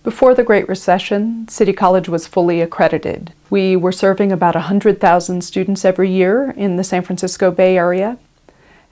Before the Great Recession, City College was fully accredited. We were serving about 100,000 students every year in the San Francisco Bay Area.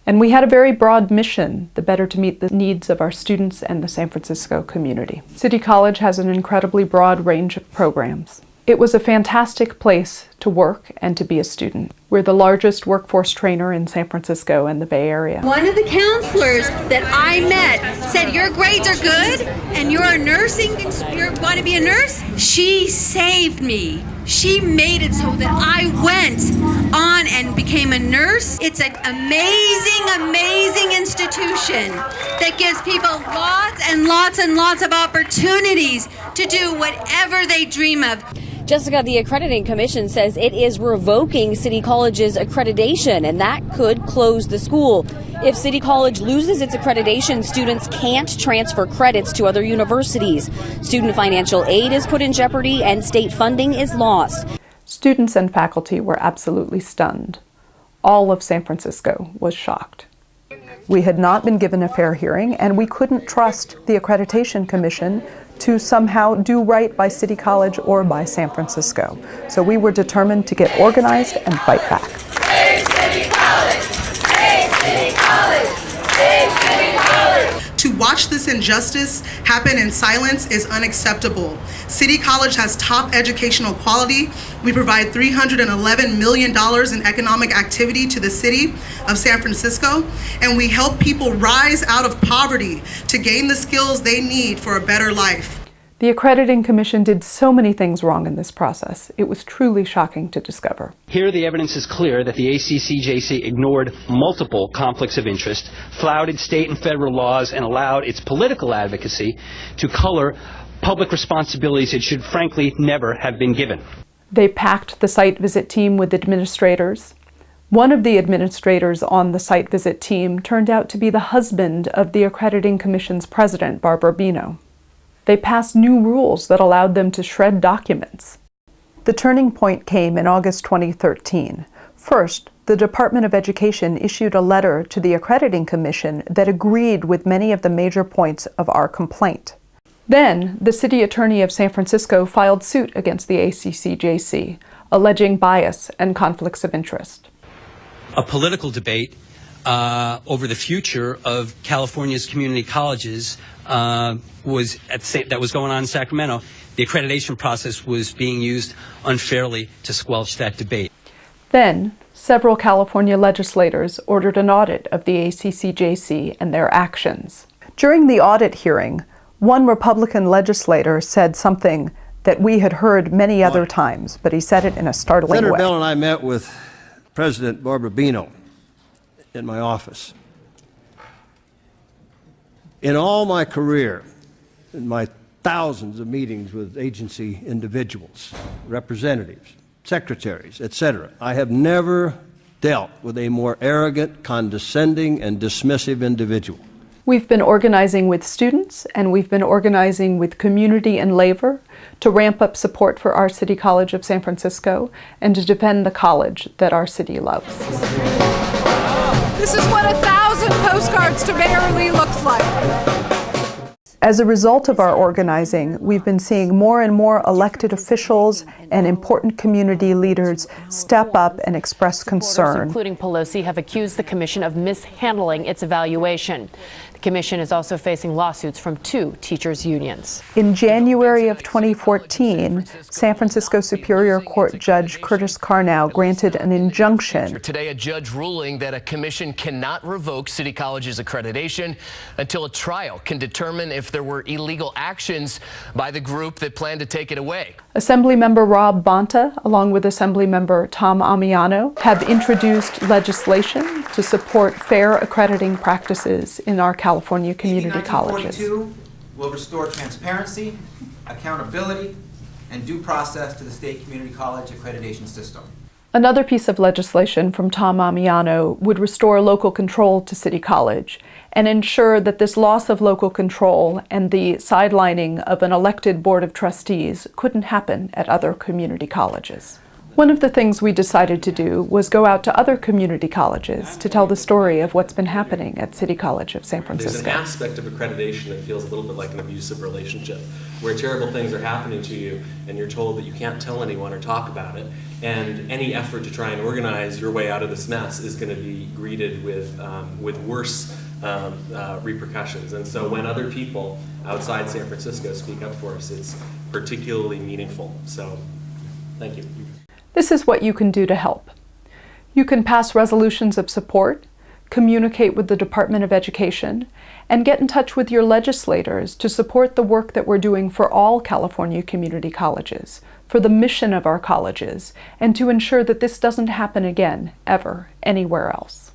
And we had a very broad mission, the better to meet the needs of our students and the San Francisco community. City College has an incredibly broad range of programs. It was a fantastic place to work and to be a student. We're the largest workforce trainer in San Francisco and the Bay Area. One of the counselors that I met said, your grades are good and you're a nursing, you want to be a nurse? She saved me. She made it so that I went on and became a nurse. It's an amazing, amazing institution that gives people lots and lots and lots of opportunities to do whatever they dream of. Jessica, the Accrediting Commission says it is revoking City College's accreditation, and that could close the school. If City College loses its accreditation, students can't transfer credits to other universities. Student financial aid is put in jeopardy, and state funding is lost. Students and faculty were absolutely stunned. All of San Francisco was shocked. We had not been given a fair hearing, and we couldn't trust the Accreditation Commission to somehow do right by City College or by San Francisco. So we were determined to get organized and fight back. Save City College! Save City College! Save City College! To watch this injustice happen in silence is unacceptable. City College has top educational quality. We provide $311 million in economic activity to the city of San Francisco, and we help people rise out of poverty to gain the skills they need for a better life. The Accrediting Commission did so many things wrong in this process. It was truly shocking to discover. Here the evidence is clear that the ACCJC ignored multiple conflicts of interest, flouted state and federal laws, and allowed its political advocacy to color public responsibilities it should frankly never have been given. They packed the site visit team with administrators. One of the administrators on the site visit team turned out to be the husband of the Accrediting Commission's president, Barbara Bino. They passed new rules that allowed them to shred documents. The turning point came in August 2013. First, the Department of Education issued a letter to the Accrediting Commission that agreed with many of the major points of our complaint. Then, the City Attorney of San Francisco filed suit against the ACCJC, alleging bias and conflicts of interest. A political debate over the future of California's community colleges that was going on in Sacramento. The accreditation process was being used unfairly to squelch that debate. Then, several California legislators ordered an audit of the ACCJC and their actions. During the audit hearing, one Republican legislator said something that we had heard many other times, but he said it in a startling way. Senator Bell and I met with President Barbara Bino in my office. In all my career, in my thousands of meetings with agency individuals, representatives, secretaries, etc., I have never dealt with a more arrogant, condescending, and dismissive individual. We've been organizing with students, and we've been organizing with community and labor to ramp up support for our City College of San Francisco and to defend the college that our city loves. This is what 1,000 postcards to Mayor Lee looks like. As a result of our organizing, we've been seeing more and more elected officials and important community leaders step up and express concern. Including Pelosi, have accused the commission of mishandling its evaluation. The commission is also facing lawsuits from 2 teachers' unions. In January of 2014, San Francisco Superior Court Judge Curtis Carnow granted an injunction. Today, a judge ruling that a commission cannot revoke City College's accreditation until a trial can determine if there were illegal actions by the group that planned to take it away. Assemblymember Rob Bonta, along with Assemblymember Tom Amiano, have introduced legislation to support fair accrediting practices in our California community colleges. 1942 will restore transparency, accountability, and due process to the state community college accreditation system. Another piece of legislation from Tom Amiano would restore local control to City College and ensure that this loss of local control and the sidelining of an elected board of trustees couldn't happen at other community colleges. One of the things we decided to do was go out to other community colleges to tell the story of what's been happening at City College of San Francisco. There's an aspect of accreditation that feels a little bit like an abusive relationship, where terrible things are happening to you and you're told that you can't tell anyone or talk about it, and any effort to try and organize your way out of this mess is going to be greeted with worse repercussions. And so when other people outside San Francisco speak up for us, it's particularly meaningful. So thank you. This is what you can do to help. You can pass resolutions of support, communicate with the Department of Education, and get in touch with your legislators to support the work that we're doing for all California community colleges, for the mission of our colleges, and to ensure that this doesn't happen again, ever, anywhere else.